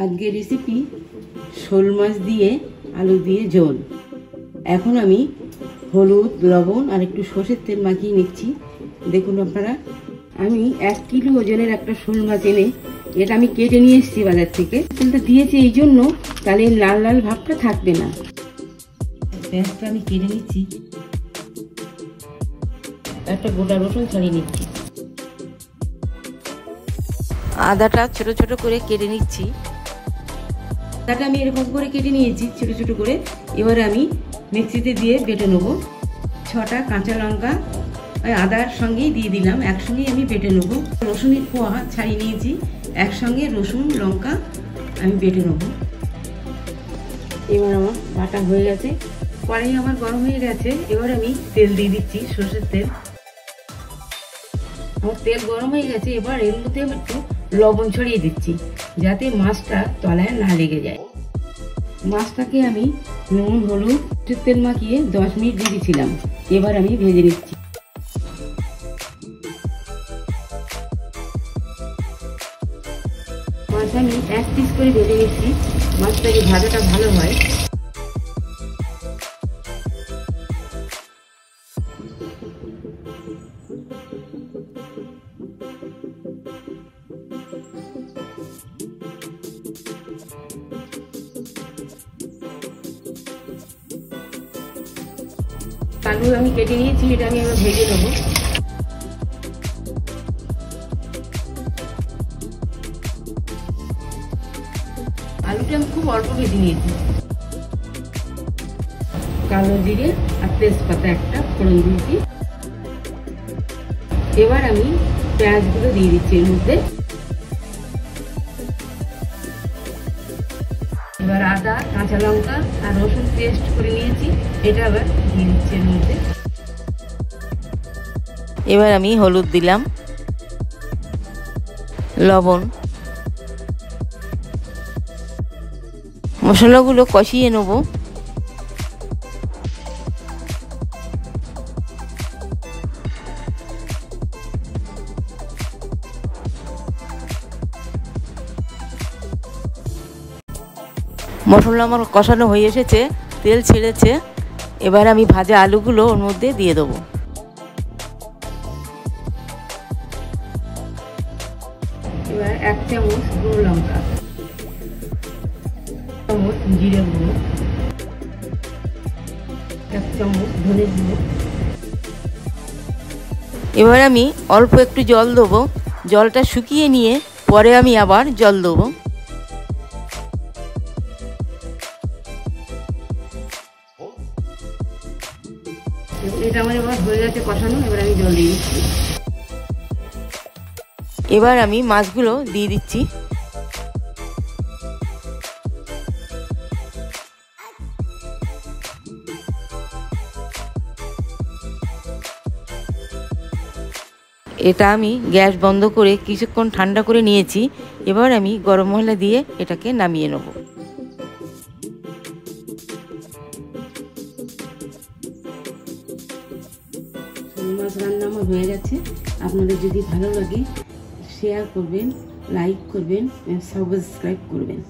আজকে রেসিপি শোল মাছ দিয়ে আলু দিয়ে ঝোল। এখন আমি হলুদ, লবণ আর একটু সর্ষের তেল মাখিয়ে নিচ্ছি। দেখুন আপনারা, আমি 1 কিলো ওজনের একটা শোল মাছ এনে এটা আমি কেটে নিয়ে এসেছি বাজার থেকে। তেলটা দিয়েছি এই জন্য, তাহলে লাল লাল ভাবটা থাকবে না। পেঁয়াজটা আমি কেটে নিচ্ছি, একটা গোটা রসুন ছাড়িয়ে নিচ্ছি, আদাটা ছোট ছোট করে কেটে নিচ্ছি। আদাটা আমি এরকম করে কেটে নিয়েছি ছোট ছোট করে। এবারে আমি মিক্সিতে দিয়ে বেটে নেব। 6টা কাঁচা লঙ্কা ওই আদার সঙ্গেই দিয়ে দিলাম, একসঙ্গেই আমি বেটে নেব। রসুনের কোয়া ছাড়িয়ে নিয়েছি, একসঙ্গে রসুন লঙ্কা আমি বেটে নেব। এবার আমার বাটা হয়ে গেছে, কড়াই আমার গরম হয়ে গেছে। এবার আমি তেল দিয়ে দিচ্ছি, সর্ষের তেল। আমার তেল গরম হয়ে গেছে। এবার এর মধ্যে আমি একটু লবণ ছড়িয়ে দিচ্ছি, যাতে মাছটা তলায় না লেগে যায়। মাছটাকে আমি নুন হলুদ তেল মাখিয়ে 10 মিনিট রেখেছিলাম। এবার আমি ভেজে নিচ্ছি। মাছ আমি 1 পিস করে ভেজে নিচ্ছি। মাছটাকে ভাজাটা ভালো হয়। আলু আমি কেটে নিয়েছি, এটা আমি এবার ভেজে নেবো। আলুটা আমি খুব অল্প ভেজে নিয়েছি। কালো জিরে আর তেজপাতা একটা ফোড়ন দিয়েছি। এবার আমি পেঁয়াজগুলো দিয়ে দিচ্ছি এর মধ্যে। এবার আদা, কাঁচা লঙ্কা আর রসুন পেস্ট করে নিয়েছি, এটা আবার দিয়ে দিচ্ছি এর মধ্যে। এবার আমি হলুদ দিলাম, লবণ, মশলাগুলো কষিয়ে নেব। মশলা আমার কষানো হয়ে এসেছে, তেল ছেড়েছে। এবার আমি ভাজা আলুগুলো ওর মধ্যে দিয়ে দেবো। এবার 1 চামচ গুঁড়ো লঙ্কা, 1 চামচ জিরে গুঁড়ো, 1 চামচ ধনে গুঁড়ো। এবার আমি অল্প একটু জল দেবো। জলটা শুকিয়ে নিয়ে পরে আমি আবার জল দেবো। এটা আমার এবার হয়ে গেছে কষানো। এবার আমি জল দিয়ে দিচ্ছি। এবার আমি মাছগুলো দিয়ে দিচ্ছি। এটা আমি গ্যাস বন্ধ করে কিছুক্ষণ ঠান্ডা করে নিয়েছি। এবার আমি গরম মশলা দিয়ে এটাকে নামিয়ে নেব। মাছ রান্না আমার হয়ে গেছে। আপনাদের যদি ভালো লাগে শেয়ার করবেন, লাইক করবেন, সাবস্ক্রাইব করবেন।